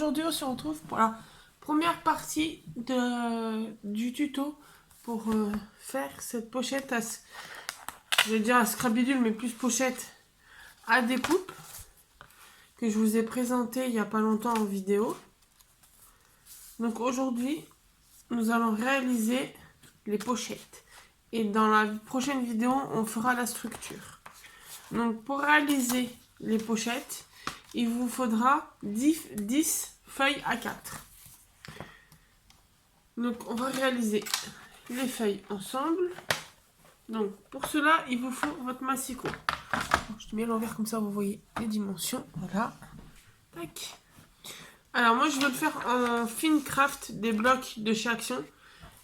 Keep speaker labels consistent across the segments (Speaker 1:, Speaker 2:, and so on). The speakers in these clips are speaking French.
Speaker 1: aujourd'hui on se retrouve pour la première partie du tuto pour faire cette pochette je vais dire à scrabidule, mais plus pochette à découpe que je vous ai présenté il n'y a pas longtemps en vidéo. Donc aujourd'hui nous allons réaliser les pochettes et dans la prochaine vidéo on fera la structure. Donc pour réaliser les pochettes, il vous faudra 10 feuilles A4. Donc on va réaliser les feuilles ensemble. Donc pour cela, il vous faut votre massicot. Je te mets à l'envers comme ça, vous voyez les dimensions. Voilà. Tac. Alors moi je veux le faire en fine craft des blocs de chez Action.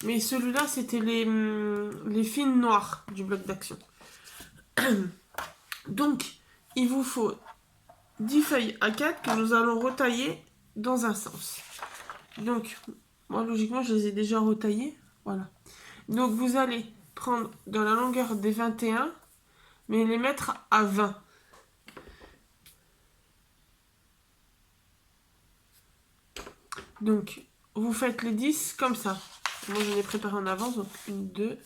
Speaker 1: Mais celui-là c'était les fines noires du bloc d'Action. Donc il vous faut 10 feuilles A4 que nous allons retailler dans un sens. Donc, moi logiquement je les ai déjà retaillées. Voilà. Donc vous allez prendre dans la longueur des 21, mais les mettre à 20. Donc vous faites les 10 comme ça. Moi je les ai préparées en avance, donc 1, 2.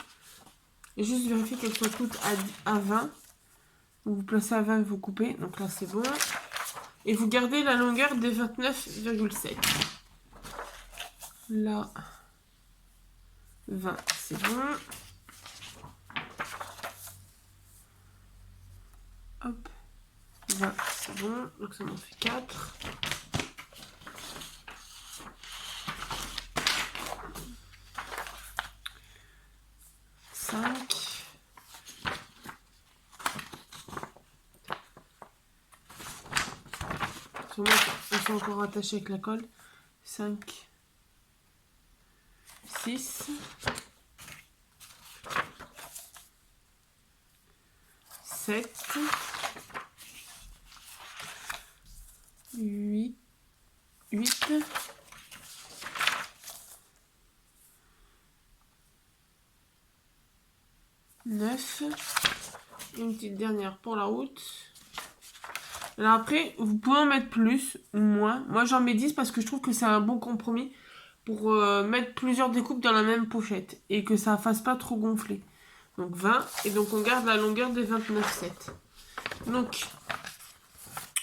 Speaker 1: Et juste vérifier qu'elles soient toutes à 20. Donc vous placez à 20 et vous coupez. Donc là c'est bon. Et vous gardez la longueur des 29,7. Là, 20, c'est bon. Hop, 20, c'est bon. Donc ça m'en fait 4. Ils sont encore attachés avec la colle. 5, 6, 7, 8, 9. Une petite dernière pour la route. Alors après, vous pouvez en mettre plus ou moins. Moi, j'en mets 10 parce que je trouve que c'est un bon compromis pour mettre plusieurs découpes dans la même pochette et que ça ne fasse pas trop gonfler. Donc 20, et donc on garde la longueur des 29,7. Donc,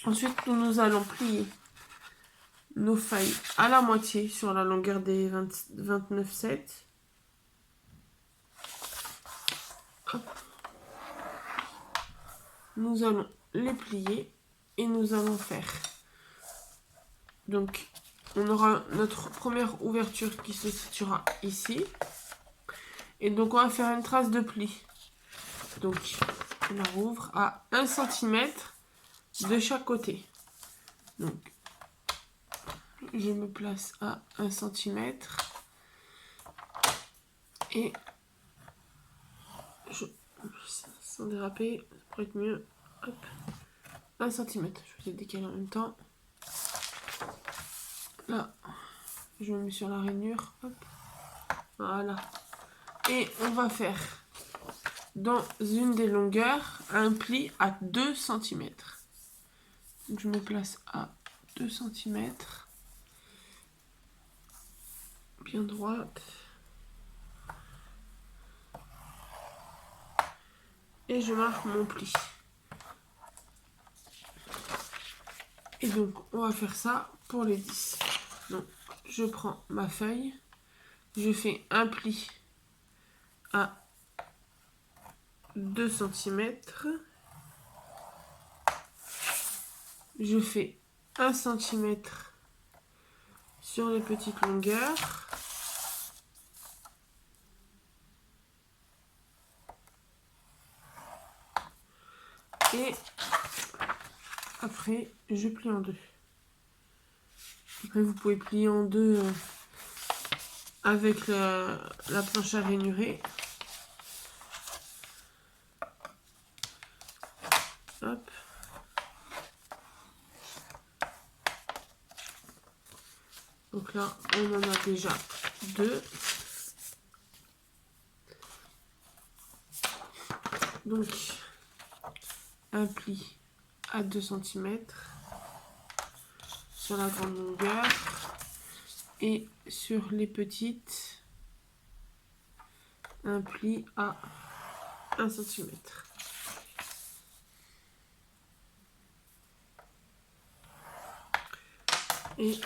Speaker 1: ensuite, nous allons plier nos feuilles à la moitié sur la longueur des 29,7. Nous allons les plier et nous allons faire. Donc, on aura notre première ouverture qui se situera ici. Et donc, on va faire une trace de pli. Donc, on la rouvre à 1 cm de chaque côté. Donc, je me place à 1 cm. Et, sans déraper, ça pourrait être mieux. Hop, 1 cm. Je vais décaler en même temps. Là, je me mets sur la rainure. Hop. Voilà. Et on va faire dans une des longueurs un pli à 2 cm. Donc je me place à 2 cm. Bien droite. Et je marque mon pli. Et donc on va faire ça pour les 10. Donc je prends ma feuille. Je fais un pli à 2 cm. Je fais 1 cm sur les petites longueurs. Et après, je plie en deux. Après, vous pouvez plier en deux avec la planche à rainurer. Hop. Donc là, on en a déjà 2. Donc, un pli à 2 cm. sur la grande longueur et sur les petites un pli à 1 cm. Et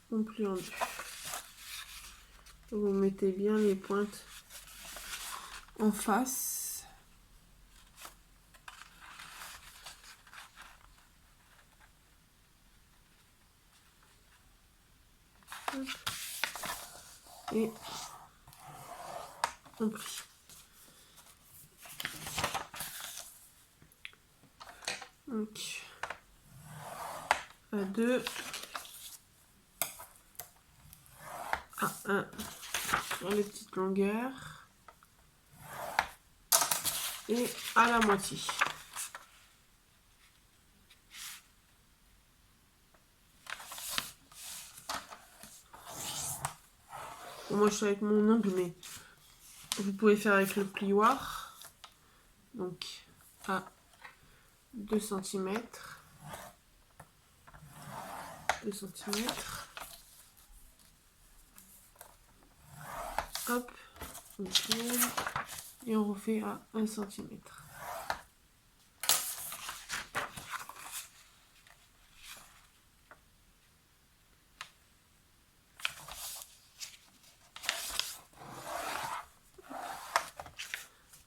Speaker 1: on plie en deux. Vous mettez bien les pointes en face. Et on plie. Donc, à 2, à 1 sur les petites longueurs et à la moitié. Bon, moi je suis avec mon ongle, mais vous pouvez faire avec le plioir. Donc à 2 cm. 2 cm. Hop, on tourne et on refait à 1 cm.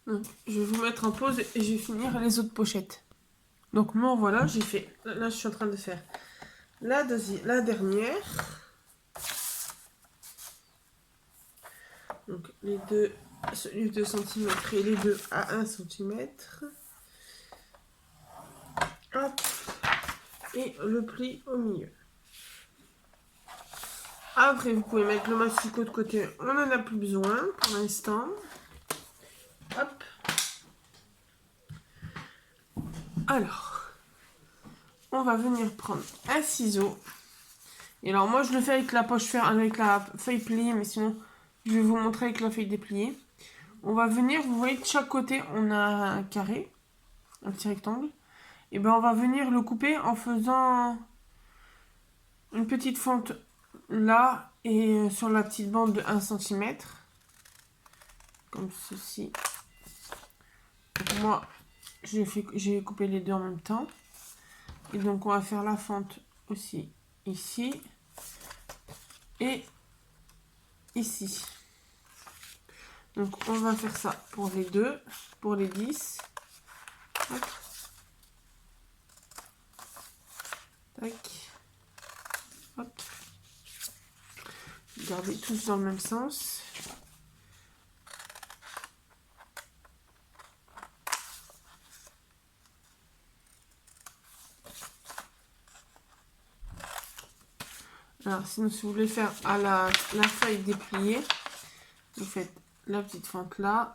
Speaker 1: Donc, je vais vous mettre en pause et je vais finir les autres pochettes. Donc moi voilà, j'ai fait. Là, je suis en train de faire la dernière. Donc les deux, celui de 2 cm et les deux à 1 cm. Hop. Et le pli au milieu. Après, vous pouvez mettre le massicot de côté. On n'en a plus besoin pour l'instant. Hop. Alors, on va venir prendre un ciseau. Et alors, moi, je le fais avec la poche fer, avec la feuille pliée, mais sinon, je vais vous montrer avec la feuille dépliée. On va venir, vous voyez, de chaque côté, on a un carré, un petit rectangle. Et ben, on va venir le couper en faisant une petite fente là et sur la petite bande de 1 cm. Comme ceci. Donc moi, j'ai coupé les deux en même temps. Et donc, on va faire la fente aussi ici et ici. Donc, on va faire ça pour les deux, pour les 10. Hop. Tac. Hop. Gardez tous dans le même sens. Alors, sinon, si vous voulez faire à la feuille dépliée, vous faites la petite fente là.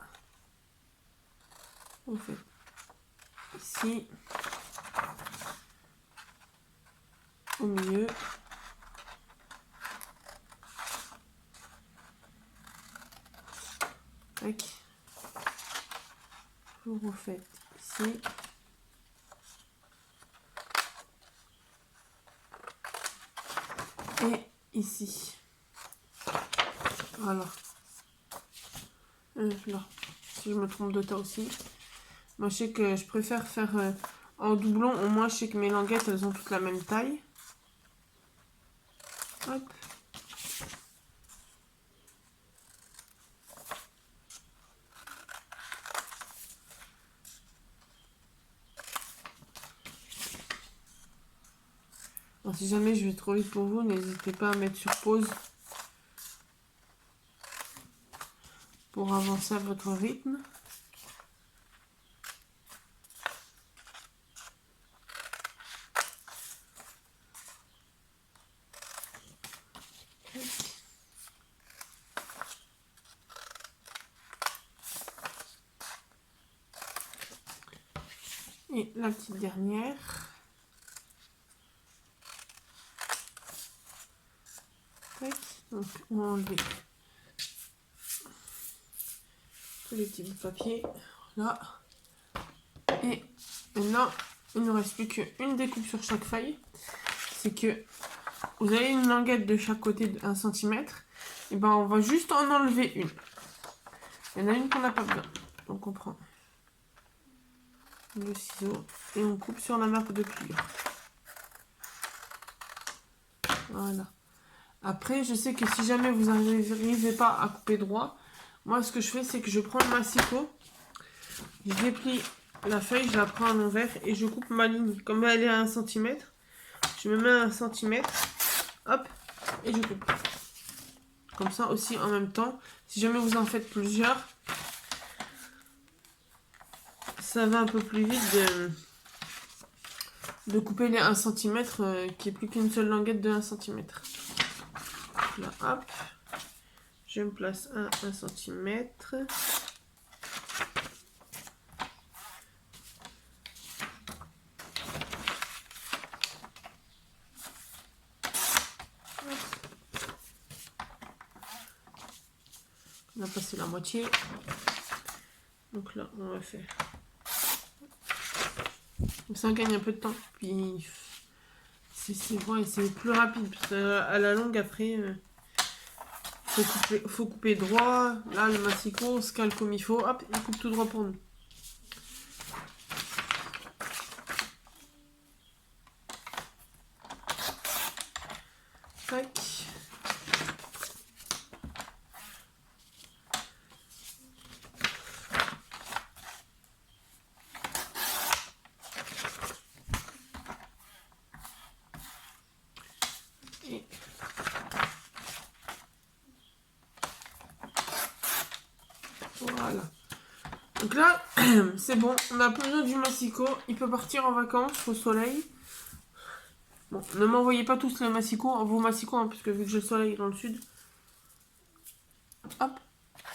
Speaker 1: Vous faites ici. Au milieu. Tac. Vous refaites ici. Et ici. Voilà. Là. Si je me trompe de tas aussi. Moi, je sais que je préfère faire en doublon. Au moins, je sais que mes languettes, elles ont toutes la même taille. Hop. Alors, si jamais je vais trop vite pour vous, n'hésitez pas à mettre sur pause pour avancer à votre rythme. Et la petite dernière. Tac. Donc, on va enlever tous les petits bouts de papier. Là. Et maintenant, il ne reste plus qu'une découpe sur chaque feuille. C'est que vous avez une languette de chaque côté de 1 cm. Et ben on va juste en enlever une. Il y en a une qu'on n'a pas besoin. Donc on prend le ciseau et on coupe sur la nappe de pliure. Voilà. Après, je sais que si jamais vous n'arrivez pas à couper droit, moi ce que je fais, c'est que je prends le massicot, je déplie la feuille, je la prends à l'envers et je coupe ma ligne. Comme elle est à 1 cm, je me mets à 1 cm, hop, et je coupe. Comme ça aussi en même temps, si jamais vous en faites plusieurs, ça va un peu plus vite de couper les 1 cm qui est plus qu'une seule languette de 1 cm. Là, hop, je me place à 1 cm. On a passé la moitié. Donc là, on va faire. Comme ça, on gagne un peu de temps. Puis, c'est bon et c'est plus rapide. Parce qu'à la longue, après, faut couper droit. Là, le massicot, on se cale comme il faut. Hop, il coupe tout droit pour nous. Tac. Et voilà. Donc là, c'est bon. On n'a plus besoin du massicot. Il peut partir en vacances au soleil. Bon, ne m'envoyez pas tous les massicots, vos massicots, hein, parce que vu que j'ai le soleil dans le sud. Hop.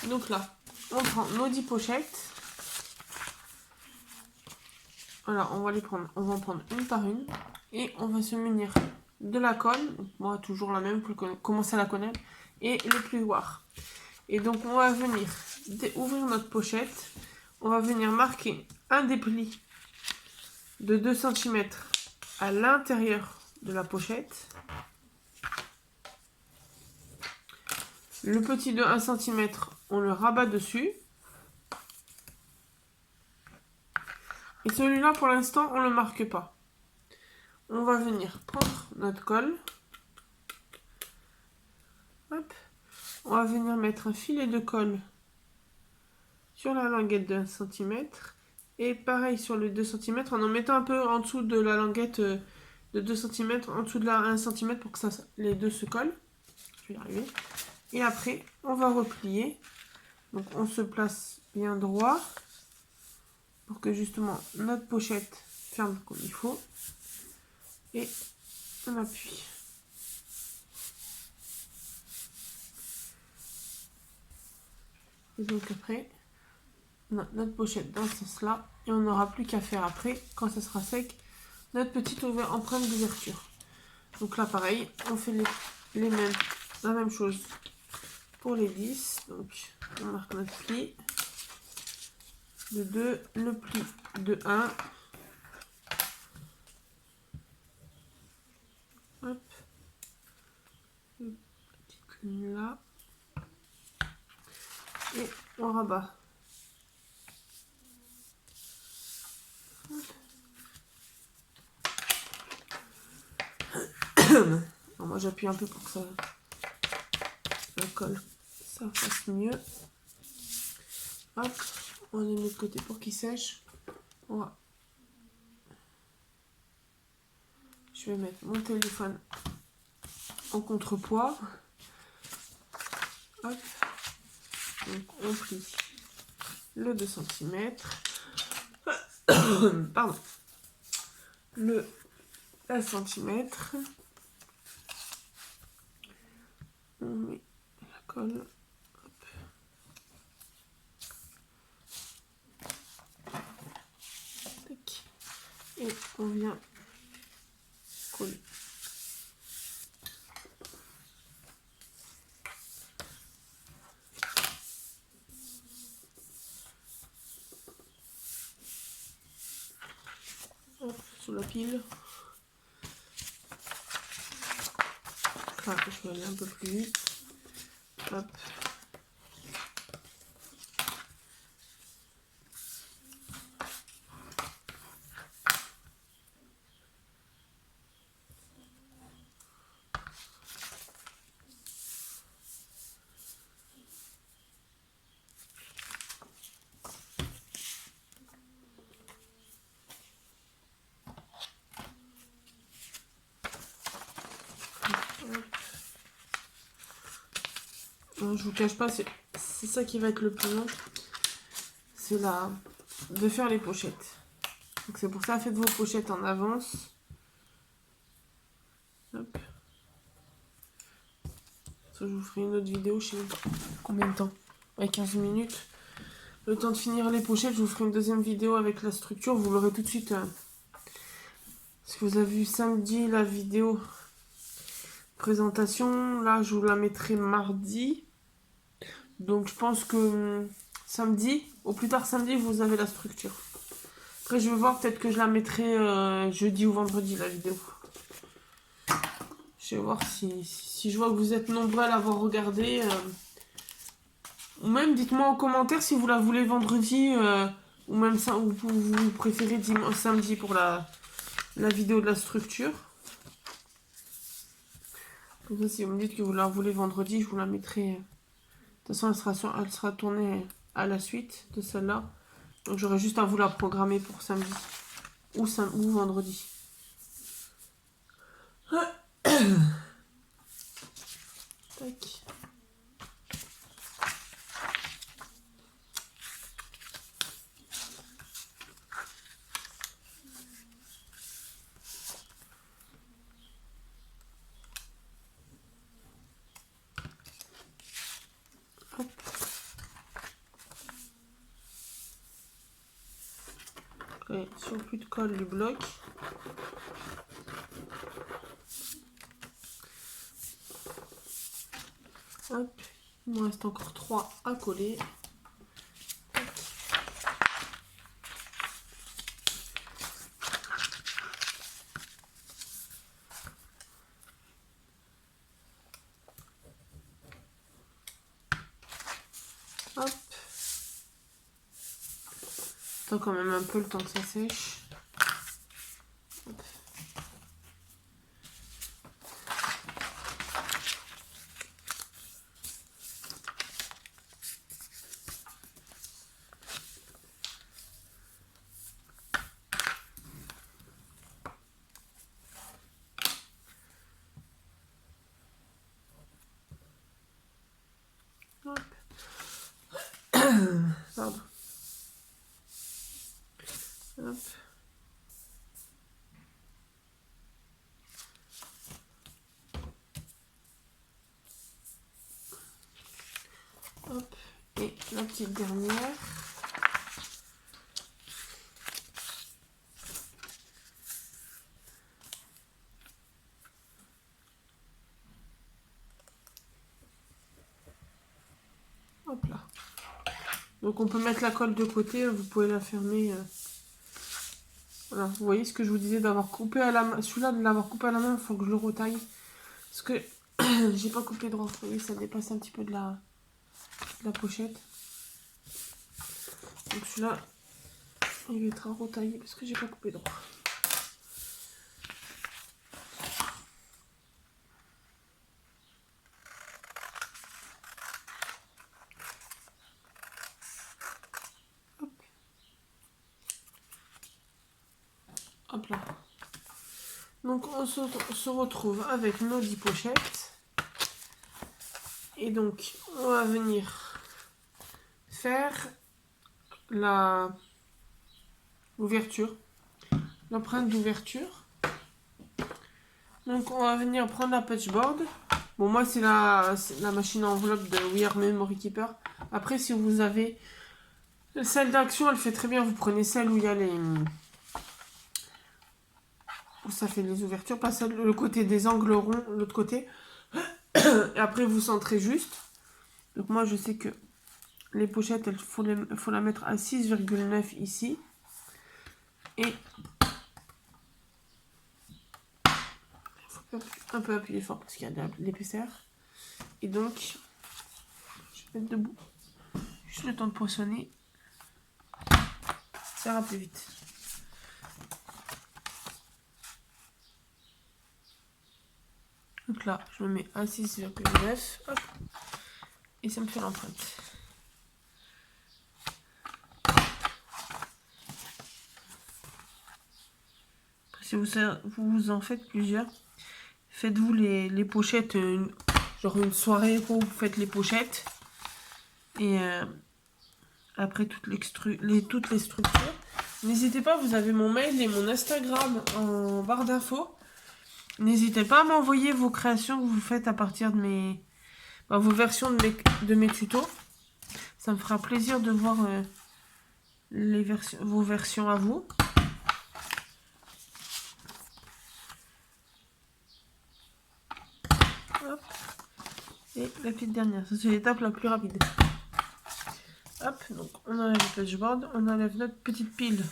Speaker 1: Donc là, on prend nos 10 pochettes. Voilà, on va les prendre. On va en prendre une par une. Et on va se munir de la colle. Donc, moi, toujours la même pour commencer à la connaître. Et le plioir. Et donc, on va venir ouvrir notre pochette. On va venir marquer un dépli de 2 cm à l'intérieur de la pochette. Le petit de 1 cm, on le rabat dessus. Et celui-là, pour l'instant, on ne le marque pas. On va venir prendre notre colle. Hop. On va venir mettre un filet de colle sur la languette de 1 cm. Et pareil sur le 2 cm, en mettant un peu en dessous de la languette de 2 cm, en dessous de la 1 cm pour que les deux se collent. Je vais y arriver. Et après, on va replier. Donc on se place bien droit pour que justement notre pochette ferme comme il faut. Et on appuie. Et donc après, on a notre pochette dans ce sens-là. Et on n'aura plus qu'à faire après, quand ça sera sec, notre petite empreinte d'ouverture. Donc là pareil, on fait la même chose pour les 10. Donc on marque notre pli de 2, le pli de 1. Hop. Une petite ligne là. Et on rabat. Alors moi j'appuie un peu pour que ça la colle ça fasse mieux. Hop, on est de l'autre côté pour qu'il sèche. Voilà. Je vais mettre mon téléphone en contrepoids. Hop. Donc on plie le 2 cm. Pardon. Le 1 cm. On met la colle. Hop. Tac. Et on vient coller. Hop. sous la pile. Ah, je vais aller un peu plus vite. Hop. Non, je vous cache pas, c'est ça qui va être le plus long. C'est de faire les pochettes. Donc c'est pour ça, faites vos pochettes en avance. Hop. Ça, je vous ferai une autre vidéo, je sais même pas combien de temps. Ouais, 15 minutes. Le temps de finir les pochettes, je vous ferai une deuxième vidéo avec la structure. Vous l'aurez tout de suite. Parce que vous avez vu samedi la vidéo présentation. Là, je vous la mettrai mardi. Donc je pense que samedi, au plus tard samedi, vous avez la structure. Après, je vais voir, peut-être que je la mettrai jeudi ou vendredi, la vidéo. Je vais voir si je vois que vous êtes nombreux à l'avoir regardé. Ou même, dites-moi en commentaire si vous la voulez vendredi. Ou même ça, ou vous préférez samedi pour la vidéo de la structure. Comme ça, si vous me dites que vous la voulez vendredi, je vous la mettrai. De toute façon, elle sera tournée à la suite de celle-là. Donc j'aurai juste à vous la programmer pour samedi ou vendredi. Tac. Hop. Okay. Sur plus de colle du bloc. Hop. Il me reste encore 3 à coller. Hop. Attends quand même un peu le temps que ça sèche. Hop. Hop. Pardon. Hop. Hop. Et la petite dernière. Hop là. Donc on peut mettre la colle de côté, vous pouvez la fermer. Voilà, vous voyez ce que je vous disais d'avoir coupé à la main. Celui-là, de l'avoir coupé à la main, il faut que je le retaille. Parce que j'ai pas coupé droit. Vous voyez, ça dépasse un petit peu de la pochette. Donc celui-là, il va être à retailler parce que j'ai pas coupé droit. Hop là. Donc on se retrouve avec nos 10 pochettes. Et donc on va venir faire l'ouverture, l'empreinte d'ouverture. Donc on va venir prendre la patchboard. Bon, moi c'est la machine à enveloppe de We Are Memory Keeper. Après, si vous avez celle d'action, elle fait très bien. Vous prenez celle où il y a où ça fait les ouvertures, pas celle, le côté des angles ronds, l'autre côté. Et après, vous centrez juste. Donc moi, je sais que les pochettes, il faut la mettre à 6,9 ici. Et un peu appuyer fort parce qu'il y a de l'épaisseur. Et donc, je vais mettre debout. Juste le temps de poinçonner. Ça ira plus vite. Donc là, je me mets à 6,9. Hop. Et ça me fait l'empreinte. Si vous en faites plusieurs, faites-vous les pochettes, genre une soirée où vous faites les pochettes. Et après toutes les structures. N'hésitez pas, vous avez mon mail et mon Instagram en barre d'infos. N'hésitez pas à m'envoyer vos créations que vous faites à partir de vos versions de mes tutos. Ça me fera plaisir de voir vos versions à vous. Hop. Et la petite dernière, c'est l'étape la plus rapide. Hop, donc on enlève le patchboard, on enlève notre petite pile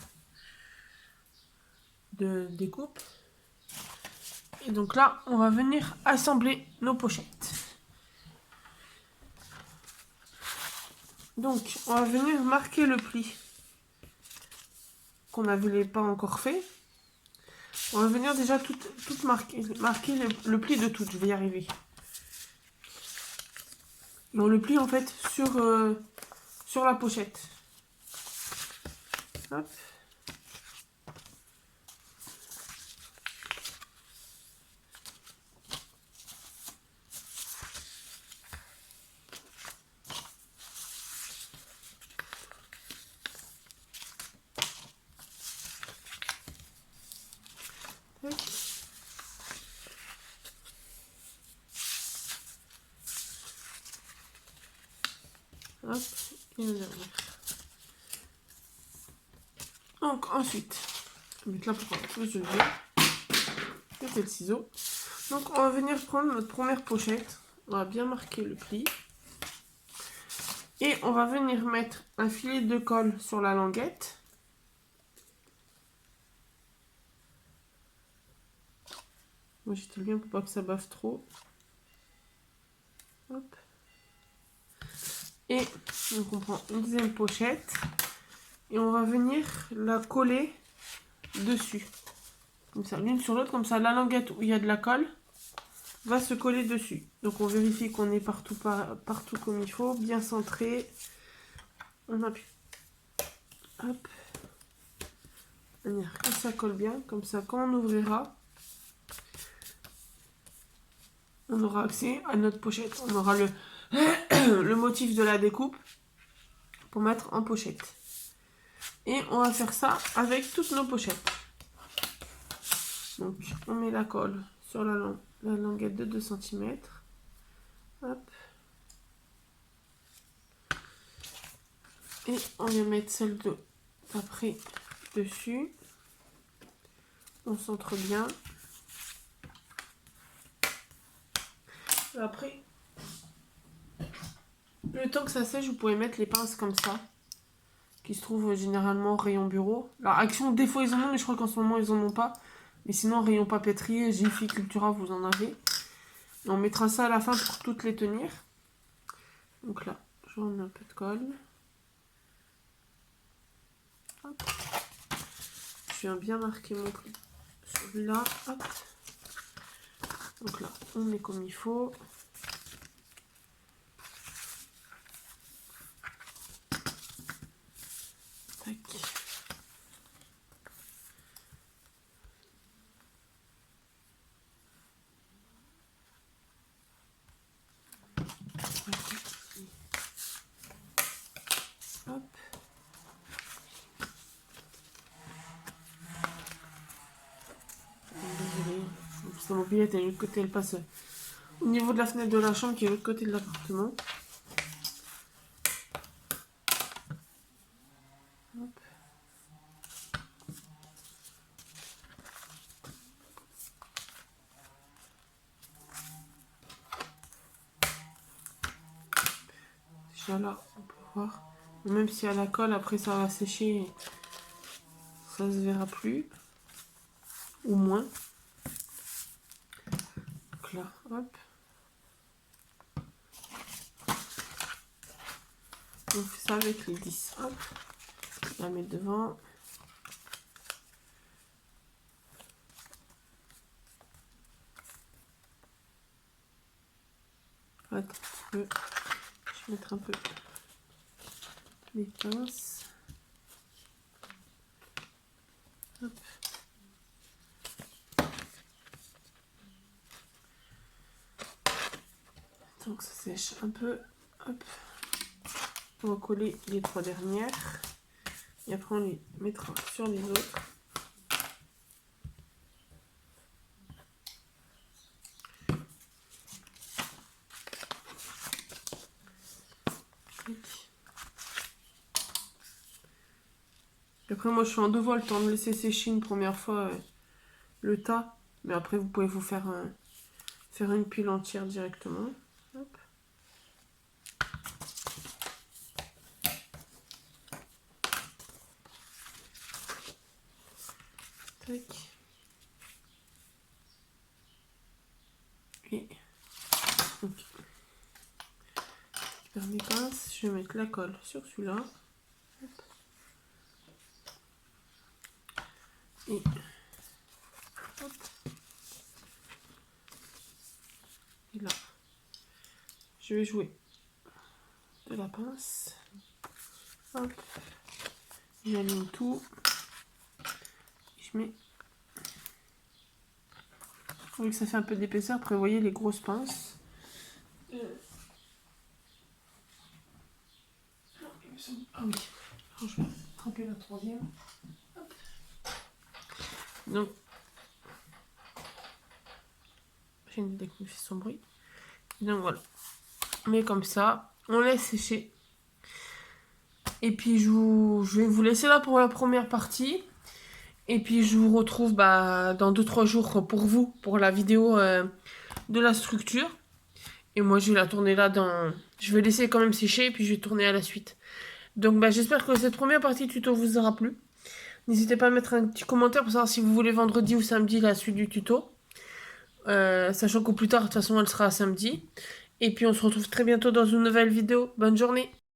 Speaker 1: de découpe. Et donc là, on va venir assembler nos pochettes. Donc, on va venir marquer le pli qu'on n'avait pas encore fait. On va venir déjà tout marquer le pli de tout. Je vais y arriver. Donc le pli en fait sur la pochette. Hop. Hop, et le dernier. Donc ensuite, je vais mettre là pour que je le vois. Le ciseau. Donc on va venir prendre notre première pochette. On va bien marquer le pli. Et on va venir mettre un filet de colle sur la languette. Moi j'étale bien pour pas que ça bave trop. Hop. Et donc on prend une deuxième pochette. Et on va venir la coller dessus. Comme ça, l'une sur l'autre. Comme ça, la languette où il y a de la colle va se coller dessus. Donc on vérifie qu'on est partout comme il faut, bien centré. On appuie. Hop. De manière que ça colle bien. Comme ça, quand on ouvrira, on aura accès à notre pochette. On aura le motif de la découpe pour mettre en pochette. Et on va faire ça avec toutes nos pochettes. Donc on met la colle sur la languette de 2 cm. Hop. Et on vient mettre celle d'après dessus. On centre bien. Après, le temps que ça sèche, vous pouvez mettre les pinces comme ça, qui se trouvent généralement au rayon bureau. Alors Action, des fois ils en ont, mais je crois qu'en ce moment ils en ont pas. Mais sinon, rayon papeterie, Jiffy, Cultura, vous en avez. Et on mettra ça à la fin pour toutes les tenir. Donc là, je remets un peu de colle. Hop. Je viens bien marquer mon pli. Celui-là, hop. Donc là, on met comme il faut. Tac. Hop. Désolée, parce que mon billet est de l'autre côté, elle passe au niveau de la fenêtre de la chambre qui est de l'autre côté de l'appartement. Hop. Déjà là, on peut voir. Même si à la colle, après ça va sécher, ça se verra plus. Ou moins. Donc là, hop. On fait ça avec les 10. Hop. On la met devant. Attends, je vais mettre un peu les pinces. Hop. Donc ça sèche un peu. Hop. On va coller les 3 dernières. Et après on les mettra sur les autres. Après moi je suis en 2 voies, le temps de laisser sécher une première fois le tas. Mais après vous pouvez vous faire une pile entière directement. Hop. Tac. Et donc, je perds mes pinces, je vais mettre la colle sur celui-là. Et hop. Et là, je vais jouer de la pince. Hop. J'aligne tout. Je mets. Vu que ça fait un peu d'épaisseur, prévoyez les grosses pinces. Ah oui. Alors, je vais tremper la 3e. Hop. Donc, j'ai une idée qui me fait son bruit. Donc voilà. Mais comme ça, on laisse sécher. Et puis je vais vous laisser là pour la première partie. Et puis je vous retrouve dans 2-3 jours pour vous, pour la vidéo de la structure. Et moi je vais la tourner là je vais laisser quand même sécher et puis je vais tourner à la suite. Donc j'espère que cette première partie tuto vous aura plu. N'hésitez pas à mettre un petit commentaire pour savoir si vous voulez vendredi ou samedi la suite du tuto. Sachant qu'au plus tard, de toute façon, elle sera samedi. Et puis on se retrouve très bientôt dans une nouvelle vidéo. Bonne journée!